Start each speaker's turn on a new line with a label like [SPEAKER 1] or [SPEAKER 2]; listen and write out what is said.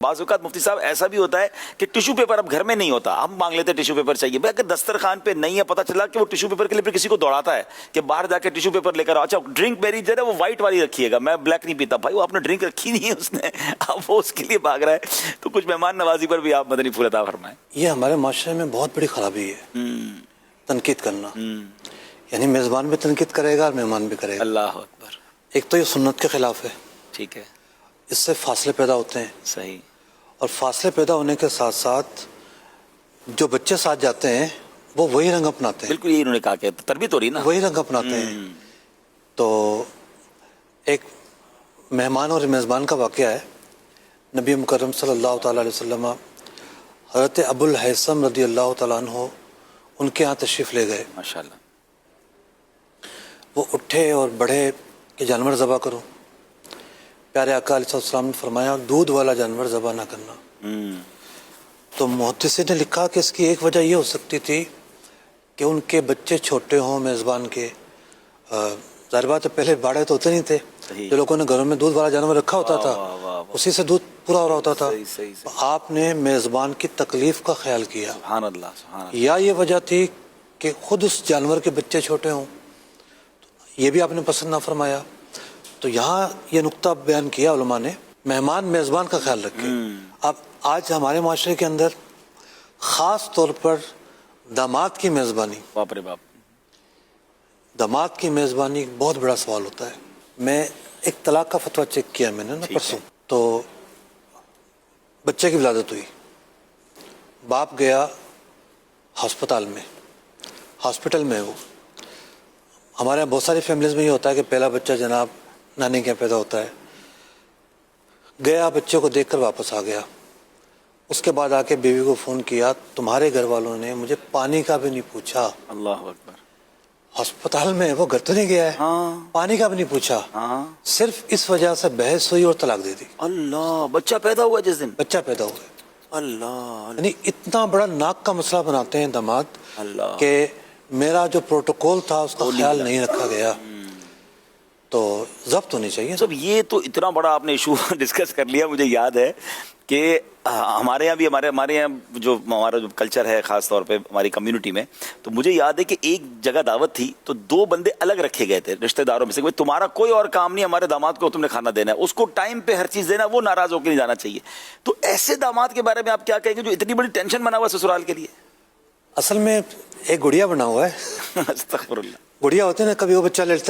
[SPEAKER 1] بعض اوقات مفتی صاحب ایسا بھی ہوتا ہے کہ ٹیشو پیپر اب گھر میں نہیں ہوتا, ہم مانگ لیتے ٹیشو پیپر چاہیے بھائی, اگر دسترخوان پہ نہیں ہے, پتہ چلا کہ وہ ٹیشو پیپر کے لیے پھر کسی کو دوڑاتا ہے کہ باہر جا کے ٹیشو پیپر لے کر آؤ, اچھا ڈرنک میری جو ہے وہ وائٹ والی رکھیے گا, میں بلیک نہیں پیتا. بھائی وہ آپ نے ڈرنک رکھی نہیں ہے اس نے, اب وہ اس کے لیے بھاگ رہا ہے. تو کچھ مہمان نوازی پر بھی آپ مدنی پھول عطا فرمائیں.
[SPEAKER 2] یہ ہمارے معاشرے میں بہت بڑی خرابی ہے, تنقید کرنا. یعنی میزبان بھی تنقید کرے گا اور مہمان بھی کرے گا.
[SPEAKER 1] اللہ اکبر.
[SPEAKER 2] ایک تو یہ سنت کے خلاف ہے,
[SPEAKER 1] ٹھیک ہے,
[SPEAKER 2] اس سے فاصلے پیدا ہوتے ہیں.
[SPEAKER 1] صحیح.
[SPEAKER 2] اور فاصلے پیدا ہونے کے ساتھ ساتھ جو بچے ساتھ جاتے ہیں وہ وہی رنگ اپناتے ہیں.
[SPEAKER 1] بالکل یہی انہوں نے کہا کہ تربیت ہو رہی نا,
[SPEAKER 2] وہی رنگ اپناتے ہیں. تو ایک مہمان اور میزبان کا واقعہ ہے. نبی مکرم صلی اللہ تعالیٰ علیہ وسلم حضرت ابو الہیثم رضی اللہ تعالیٰ عنہ ان کے ہاں تشریف لے گئے.
[SPEAKER 1] ماشاءاللہ.
[SPEAKER 2] وہ اٹھے اور بڑھے کہ جانور ذبح کرو. پیارے آقا علیہ السلام نے فرمایا دودھ والا جانور ذبح نہ کرنا. تو محدثین نے لکھا کہ اس کی ایک وجہ یہ ہو سکتی تھی کہ ان کے بچے چھوٹے ہوں میزبان کے. ظاہر بات ہے پہلے باڑے تو ہوتے نہیں تھے, جو لوگوں نے گھروں میں دودھ والا جانور رکھا ہوتا تھا اسی سے دودھ پورا ہو رہا ہوتا تھا. آپ نے میزبان کی تکلیف کا خیال کیا.
[SPEAKER 1] سبحان اللہ, سبحان اللہ.
[SPEAKER 2] یا یہ وجہ تھی کہ خود اس جانور کے بچے چھوٹے ہوں, یہ بھی آپ نے پسند نہ فرمایا. تو یہاں یہ نقطہ بیان کیا علماء نے, مہمان میزبان کا خیال رکھے. اب آج ہمارے معاشرے کے اندر خاص طور پر داماد کی میزبانی,
[SPEAKER 1] باپ رے باپ,
[SPEAKER 2] داماد کی میزبانی ایک بہت بڑا سوال ہوتا ہے. میں ایک طلاق کا فتویٰ چیک کیا میں نے نا پرسوں, تو بچے کی ولادت ہوئی, باپ گیا ہسپتال میں, ہاسپٹل میں. وہ ہمارے یہاں بہت ساری فیملیز میں یہ ہوتا ہے کہ پہلا بچہ جناب نانی کے یہاں پیدا ہوتا ہے. گیا, بچے کو دیکھ کر واپس آ گیا. اس کے بعد آ کے بیوی کو فون کیا, تمہارے گھر والوں نے مجھے پانی کا بھی نہیں پوچھا.
[SPEAKER 1] اللہ اکبر.
[SPEAKER 2] ہسپتال میں وہ گھر تو نہیں گیا ہے, پانی کا بھی نہیں پوچھا. صرف اس وجہ سے بحث ہوئی اور طلاق دے دی.
[SPEAKER 1] اللہ, بچہ پیدا ہوا جس دن,
[SPEAKER 2] بچہ پیدا ہوا.
[SPEAKER 1] اللہ,
[SPEAKER 2] یعنی اتنا بڑا ناک کا مسئلہ بناتے ہیں داماد
[SPEAKER 1] اللہ,
[SPEAKER 2] کہ میرا جو پروٹوکول تھا اس کا خیال نہیں رکھا گیا. تو ضبط ہونی چاہیے.
[SPEAKER 1] سب یہ تو اتنا بڑا آپ نے ایشو ڈسکس کر لیا. مجھے یاد ہے کہ ہمارے یہاں بھی ہمارے یہاں ہمارا جو کلچر ہے خاص طور پہ ہماری کمیونٹی میں, تو مجھے یاد ہے کہ ایک جگہ دعوت تھی تو دو بندے الگ رکھے گئے تھے رشتہ داروں میں سے, تمہارا کوئی اور کام نہیں, ہمارے داماد کو تم نے کھانا دینا ہے, اس کو ٹائم پہ ہر چیز دینا, وہ ناراض ہو کے نہیں جانا چاہیے. تو ایسے داماد کے بارے میں آپ کیا کہیں گے جو اتنی بڑی ٹینشن بنا ہوا سسرال کے لیے؟
[SPEAKER 2] اصل میں ایک گڑیا بنا ہوا ہے.
[SPEAKER 1] استغفر اللہ.
[SPEAKER 2] گڑیا ہوتے ہیں نا, کبھی وہ بچہ لیٹتا ہے